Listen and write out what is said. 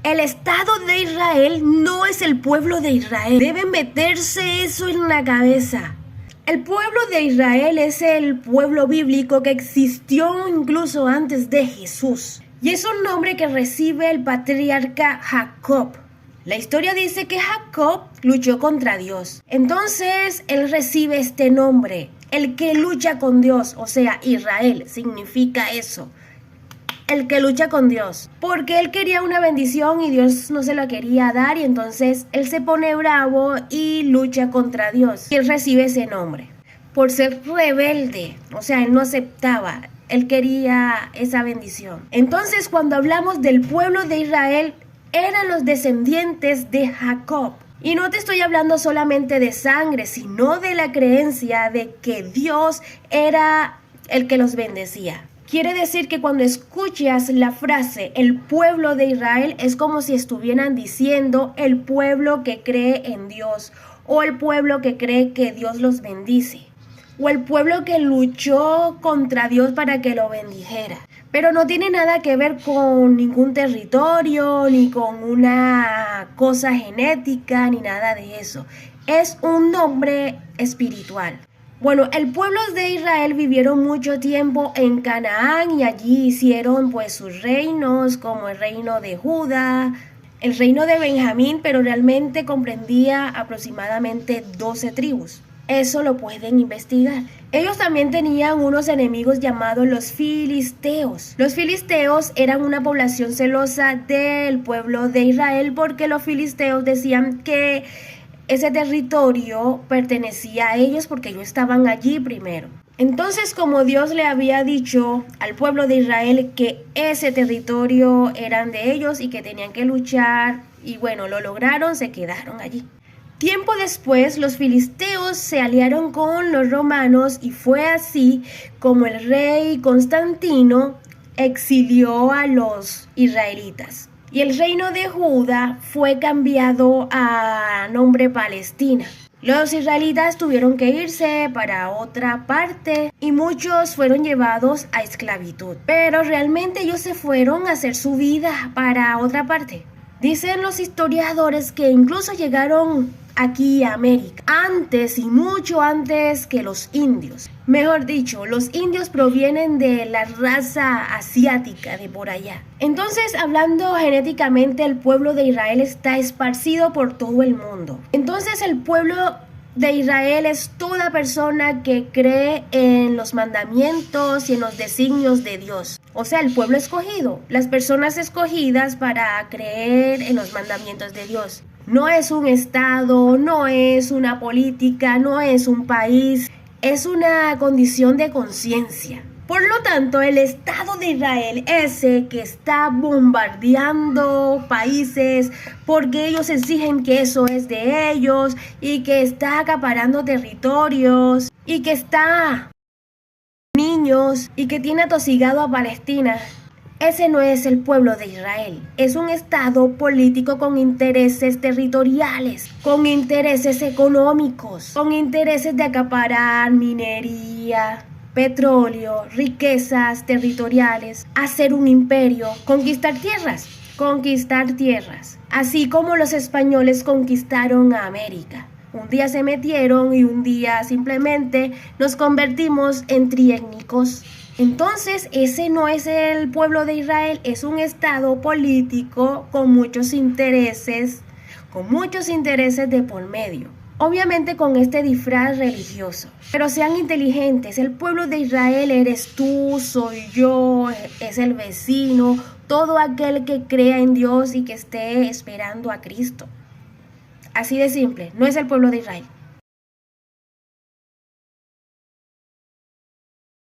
El Estado de Israel no es el pueblo de Israel. Deben meterse eso en la cabeza. El pueblo de Israel es el pueblo bíblico que existió incluso antes de Jesús. Y es un nombre que recibe el patriarca Jacob. La historia dice que Jacob luchó contra Dios. Entonces él recibe este nombre. El que lucha con Dios, o sea, Israel, significa eso. El que lucha con Dios. Porque él quería una bendición y Dios no se la quería dar. Y entonces él se pone bravo y lucha contra Dios. Y él recibe ese nombre. Por ser rebelde. O sea, él no aceptaba. Él quería esa bendición. Entonces, cuando hablamos del pueblo de Israel, eran los descendientes de Jacob. Y no te estoy hablando solamente de sangre, sino de la creencia de que Dios era el que los bendecía. Quiere decir que cuando escuchas la frase el pueblo de Israel es como si estuvieran diciendo el pueblo que cree en Dios o el pueblo que cree que Dios los bendice o el pueblo que luchó contra Dios para que lo bendijera. Pero no tiene nada que ver con ningún territorio ni con una cosa genética ni nada de eso. Es un nombre espiritual. Bueno, el pueblo de Israel vivieron mucho tiempo en Canaán y allí hicieron pues sus reinos, como el reino de Judá, el reino de Benjamín, pero realmente comprendía aproximadamente 12 tribus. Eso lo pueden investigar. Ellos también tenían unos enemigos llamados los filisteos. Los filisteos eran una población celosa del pueblo de Israel porque los filisteos decían que ese territorio pertenecía a ellos porque ellos estaban allí primero. Entonces, como Dios le había dicho al pueblo de Israel que ese territorio eran de ellos y que tenían que luchar, y bueno, lo lograron, se quedaron allí. Tiempo después, los filisteos se aliaron con los romanos y fue así como el rey Constantino exilió a los israelitas. Y el reino de Judá fue cambiado a nombre Palestina. Los israelitas tuvieron que irse para otra parte y muchos fueron llevados a esclavitud. Pero realmente ellos se fueron a hacer su vida para otra parte. Dicen los historiadores que incluso llegaron aquí a América, antes y mucho antes que los indios. Mejor dicho, los indios provienen de la raza asiática de por allá. Entonces, hablando genéticamente, el pueblo de Israel está esparcido por todo el mundo. Entonces, el pueblo de Israel es toda persona que cree en los mandamientos y en los designios de Dios. O sea, el pueblo escogido, las personas escogidas para creer en los mandamientos de Dios. No es un estado, no es una política, no es un país, es una condición de conciencia. Por lo tanto, el Estado de Israel, ese que está bombardeando países porque ellos exigen que eso es de ellos y que está acaparando territorios y que está niños y que tiene atosigado a Palestina. Ese no es el pueblo de Israel. Es un estado político con intereses territoriales, con intereses económicos, con intereses de acaparar minería, petróleo, riquezas territoriales, hacer un imperio, conquistar tierras, así como los españoles conquistaron a América. Un día se metieron y un día simplemente nos convertimos en triétnicos. Entonces, ese no es el pueblo de Israel, es un estado político con muchos intereses de por medio. Obviamente con este disfraz religioso. Pero sean inteligentes, el pueblo de Israel eres tú, soy yo, es el vecino, todo aquel que crea en Dios y que esté esperando a Cristo. Así de simple, no es el pueblo de Israel.